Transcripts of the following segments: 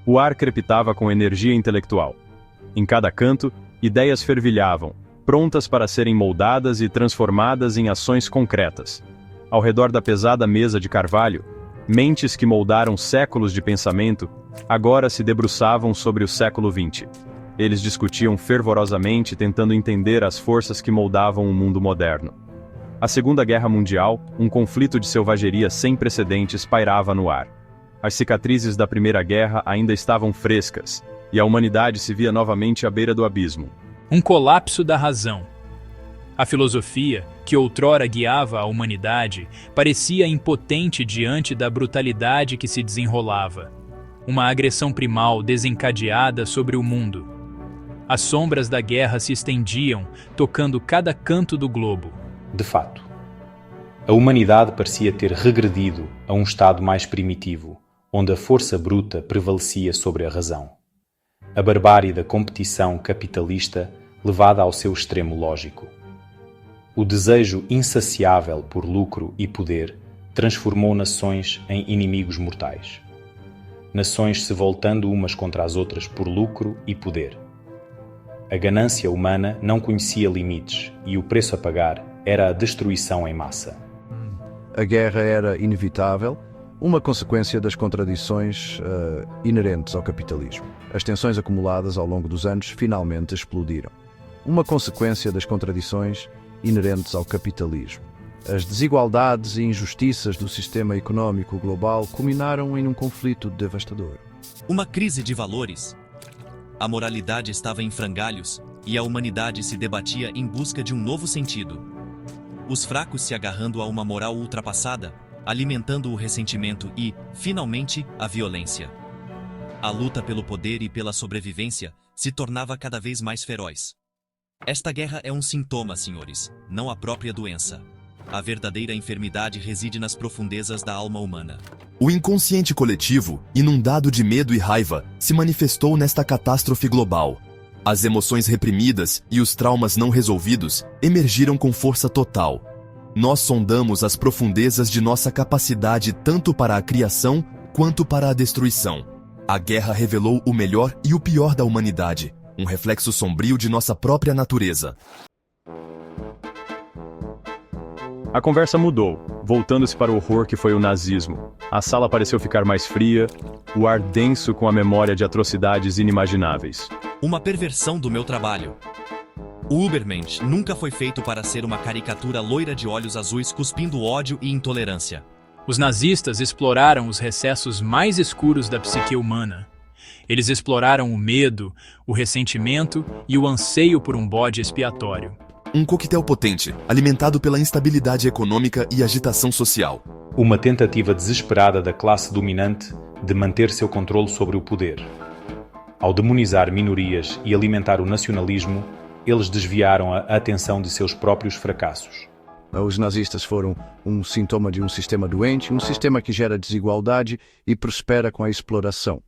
O ar crepitava com energia intelectual. Em cada canto, ideias fervilhavam, prontas para serem moldadas e transformadas em ações concretas. Ao redor da pesada mesa de carvalho, mentes que moldaram séculos de pensamento, agora se debruçavam sobre o século XX. Eles discutiam fervorosamente, tentando entender as forças que moldavam o mundo moderno. A Segunda Guerra Mundial, um conflito de selvageria sem precedentes, pairava no ar. As cicatrizes da Primeira Guerra ainda estavam frescas, e a humanidade se via novamente à beira do abismo. Um colapso da razão. A filosofia, que outrora guiava a humanidade, parecia impotente diante da brutalidade que se desenrolava. Uma agressão primal desencadeada sobre o mundo. As sombras da guerra se estendiam, tocando cada canto do globo. De fato, a humanidade parecia ter regredido a um estado mais primitivo, onde a força bruta prevalecia sobre a razão. A barbárie da competição capitalista levada ao seu extremo lógico. O desejo insaciável por lucro e poder transformou nações em inimigos mortais. Nações se voltando umas contra as outras por lucro e poder. A ganância humana não conhecia limites e o preço a pagar era a destruição em massa. A guerra era inevitável, uma consequência das contradições inerentes ao capitalismo. As tensões acumuladas ao longo dos anos finalmente explodiram. Uma consequência das contradições inerentes ao capitalismo. As desigualdades e injustiças do sistema econômico global culminaram em um conflito devastador. Uma crise de valores. A moralidade estava em frangalhos e a humanidade se debatia em busca de um novo sentido. Os fracos se agarrando a uma moral ultrapassada, alimentando o ressentimento e, finalmente, a violência. A luta pelo poder e pela sobrevivência se tornava cada vez mais feroz. Esta guerra é um sintoma, senhores, não a própria doença. A verdadeira enfermidade reside nas profundezas da alma humana. O inconsciente coletivo, inundado de medo e raiva, se manifestou nesta catástrofe global. As emoções reprimidas e os traumas não resolvidos emergiram com força total. Nós sondamos as profundezas de nossa capacidade tanto para a criação quanto para a destruição. A guerra revelou o melhor e o pior da humanidade, um reflexo sombrio de nossa própria natureza. A conversa mudou, voltando-se para o horror que foi o nazismo. A sala pareceu ficar mais fria, o ar denso com a memória de atrocidades inimagináveis. Uma perversão do meu trabalho. O Ubermensch nunca foi feito para ser uma caricatura loira de olhos azuis cuspindo ódio e intolerância. Os nazistas exploraram os recessos mais escuros da psique humana. Eles exploraram o medo, o ressentimento e o anseio por um bode expiatório. Um coquetel potente, alimentado pela instabilidade econômica e agitação social. Uma tentativa desesperada da classe dominante de manter seu controle sobre o poder. Ao demonizar minorias e alimentar o nacionalismo, eles desviaram a atenção de seus próprios fracassos. Os nazistas foram um sintoma de um sistema doente, um sistema que gera desigualdade e prospera com a exploração.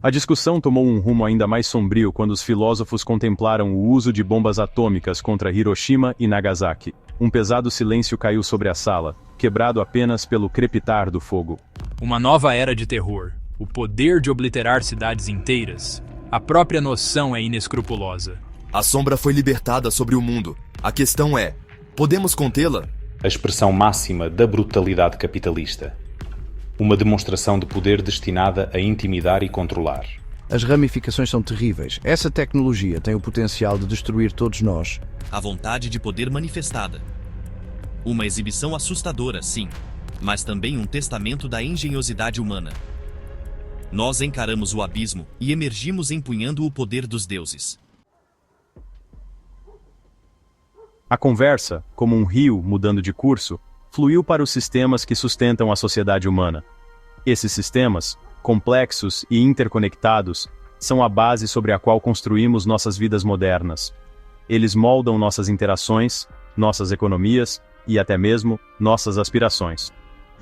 A discussão tomou um rumo ainda mais sombrio quando os filósofos contemplaram o uso de bombas atômicas contra Hiroshima e Nagasaki. Um pesado silêncio caiu sobre a sala, quebrado apenas pelo crepitar do fogo. Uma nova era de terror. O poder de obliterar cidades inteiras. A própria noção é inescrupulosa. A sombra foi libertada sobre o mundo. A questão é, podemos contê-la? A expressão máxima da brutalidade capitalista. Uma demonstração de poder destinada a intimidar e controlar. As ramificações são terríveis. Essa tecnologia tem o potencial de destruir todos nós. A vontade de poder manifestada. Uma exibição assustadora, sim, mas também um testamento da engenhosidade humana. Nós encaramos o abismo e emergimos empunhando o poder dos deuses. A conversa, como um rio mudando de curso, fluiu para os sistemas que sustentam a sociedade humana. Esses sistemas, complexos e interconectados, são a base sobre a qual construímos nossas vidas modernas. Eles moldam nossas interações, nossas economias e até mesmo nossas aspirações.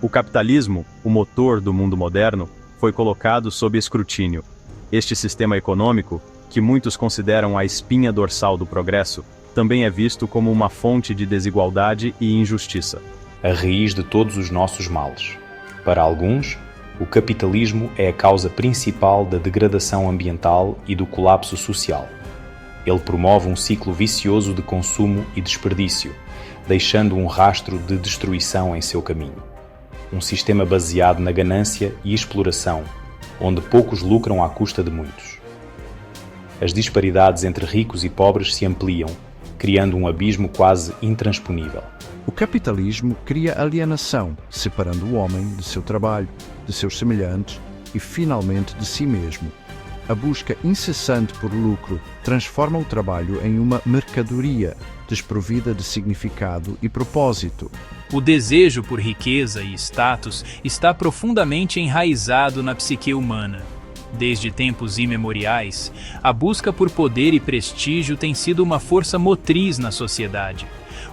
O capitalismo, o motor do mundo moderno, foi colocado sob escrutínio. Este sistema econômico, que muitos consideram a espinha dorsal do progresso, também é visto como uma fonte de desigualdade e injustiça. A raiz de todos os nossos males. Para alguns, O capitalismo é a causa principal da degradação ambiental e do colapso social. Ele promove um ciclo vicioso de consumo e desperdício, deixando um rastro de destruição em seu caminho. Um sistema baseado na ganância e exploração, onde poucos lucram à custa de muitos. As disparidades entre ricos e pobres se ampliam, criando um abismo quase intransponível. O capitalismo cria alienação, separando o homem de seu trabalho, de seus semelhantes e, finalmente, de si mesmo. A busca incessante por lucro transforma o trabalho em uma mercadoria, desprovida de significado e propósito. O desejo por riqueza e status está profundamente enraizado na psique humana. Desde tempos imemoriais, a busca por poder e prestígio tem sido uma força motriz na sociedade.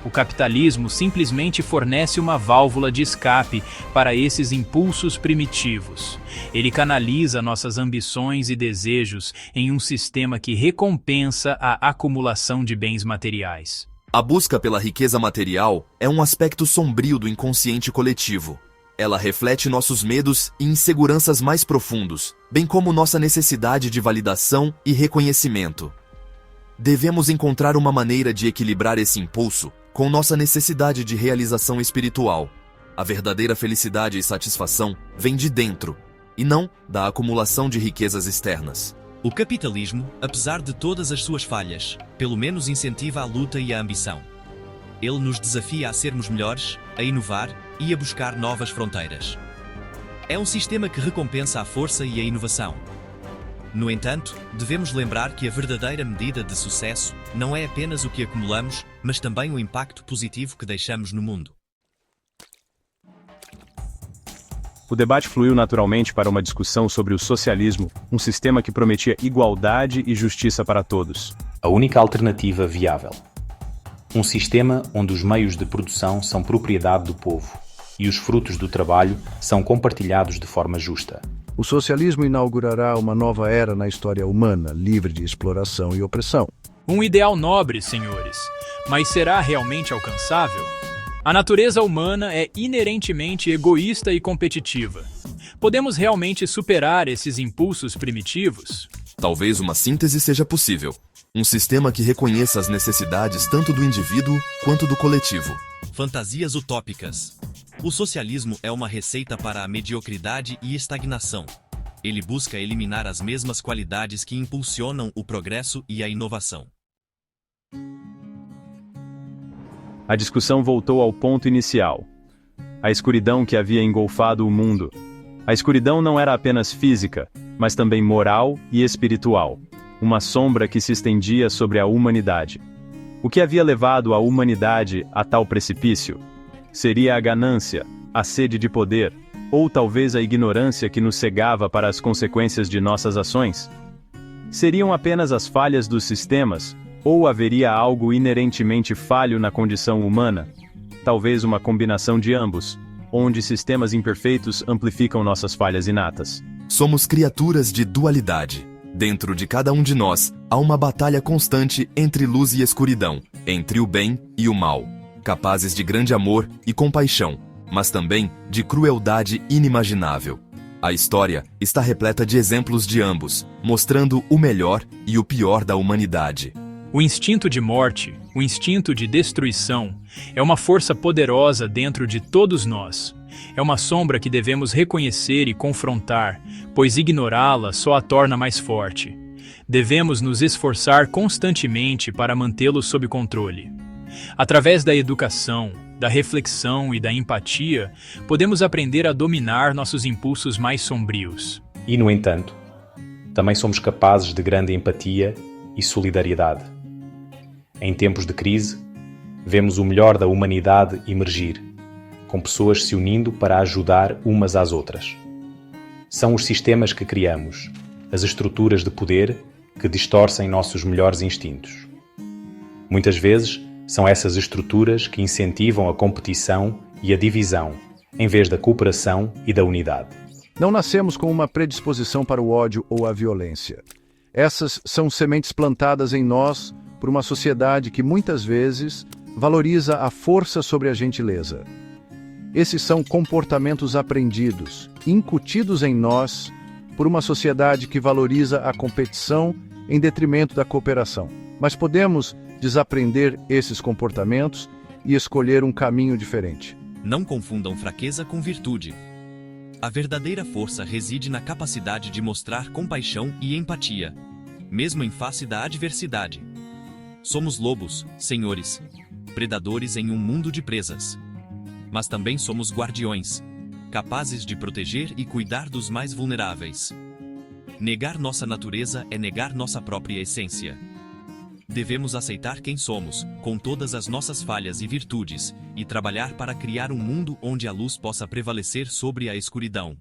O capitalismo simplesmente fornece uma válvula de escape para esses impulsos primitivos. Ele canaliza nossas ambições e desejos em um sistema que recompensa a acumulação de bens materiais. A busca pela riqueza material é um aspecto sombrio do inconsciente coletivo. Ela reflete nossos medos e inseguranças mais profundos, bem como nossa necessidade de validação e reconhecimento. Devemos encontrar uma maneira de equilibrar esse impulso com nossa necessidade de realização espiritual. A verdadeira felicidade e satisfação vem de dentro, e não da acumulação de riquezas externas. O capitalismo, apesar de todas as suas falhas, pelo menos incentiva a luta e a ambição. Ele nos desafia a sermos melhores, a inovar e a buscar novas fronteiras. É um sistema que recompensa a força e a inovação. No entanto, devemos lembrar que a verdadeira medida de sucesso não é apenas o que acumulamos, mas também o impacto positivo que deixamos no mundo. O debate fluiu naturalmente para uma discussão sobre o socialismo, um sistema que prometia igualdade e justiça para todos. A única alternativa viável. Um sistema onde os meios de produção são propriedade do povo e os frutos do trabalho são compartilhados de forma justa. O socialismo inaugurará uma nova era na história humana, livre de exploração e opressão. Um ideal nobre, senhores, mas será realmente alcançável? A natureza humana é inerentemente egoísta e competitiva. Podemos realmente superar esses impulsos primitivos? Talvez uma síntese seja possível. Um sistema que reconheça as necessidades tanto do indivíduo quanto do coletivo. Fantasias utópicas. O socialismo é uma receita para a mediocridade e estagnação. Ele busca eliminar as mesmas qualidades que impulsionam o progresso e a inovação. A discussão voltou ao ponto inicial. A escuridão que havia engolfado o mundo. A escuridão não era apenas física, mas também moral e espiritual. Uma sombra que se estendia sobre a humanidade. O que havia levado a humanidade a tal precipício? Seria a ganância, a sede de poder, ou talvez a ignorância que nos cegava para as consequências de nossas ações? Seriam apenas as falhas dos sistemas, ou haveria algo inerentemente falho na condição humana? Talvez uma combinação de ambos, onde sistemas imperfeitos amplificam nossas falhas inatas. Somos criaturas de dualidade. Dentro de cada um de nós, há uma batalha constante entre luz e escuridão, entre o bem e o mal, capazes de grande amor e compaixão, mas também de crueldade inimaginável. A história está repleta de exemplos de ambos, mostrando o melhor e o pior da humanidade. O instinto de morte, o instinto de destruição, é uma força poderosa dentro de todos nós. É uma sombra que devemos reconhecer e confrontar, pois ignorá-la só a torna mais forte. Devemos nos esforçar constantemente para mantê-lo sob controle. Através da educação, da reflexão e da empatia, podemos aprender a dominar nossos impulsos mais sombrios. E, no entanto, também somos capazes de grande empatia e solidariedade. Em tempos de crise, vemos o melhor da humanidade emergir, com pessoas se unindo para ajudar umas às outras. São os sistemas que criamos, as estruturas de poder que distorcem nossos melhores instintos. Muitas vezes, são essas estruturas que incentivam a competição e a divisão, em vez da cooperação e da unidade. Não nascemos com uma predisposição para o ódio ou a violência. Essas são sementes plantadas em nós por uma sociedade que muitas vezes valoriza a força sobre a gentileza. Esses são comportamentos aprendidos, incutidos em nós por uma sociedade que valoriza a competição em detrimento da cooperação. Mas podemos desaprender esses comportamentos e escolher um caminho diferente. Não confundam fraqueza com virtude. A verdadeira força reside na capacidade de mostrar compaixão e empatia, mesmo em face da adversidade. Somos lobos, senhores, predadores em um mundo de presas. Mas também somos guardiões, capazes de proteger e cuidar dos mais vulneráveis. Negar nossa natureza é negar nossa própria essência. Devemos aceitar quem somos, com todas as nossas falhas e virtudes, e trabalhar para criar um mundo onde a luz possa prevalecer sobre a escuridão.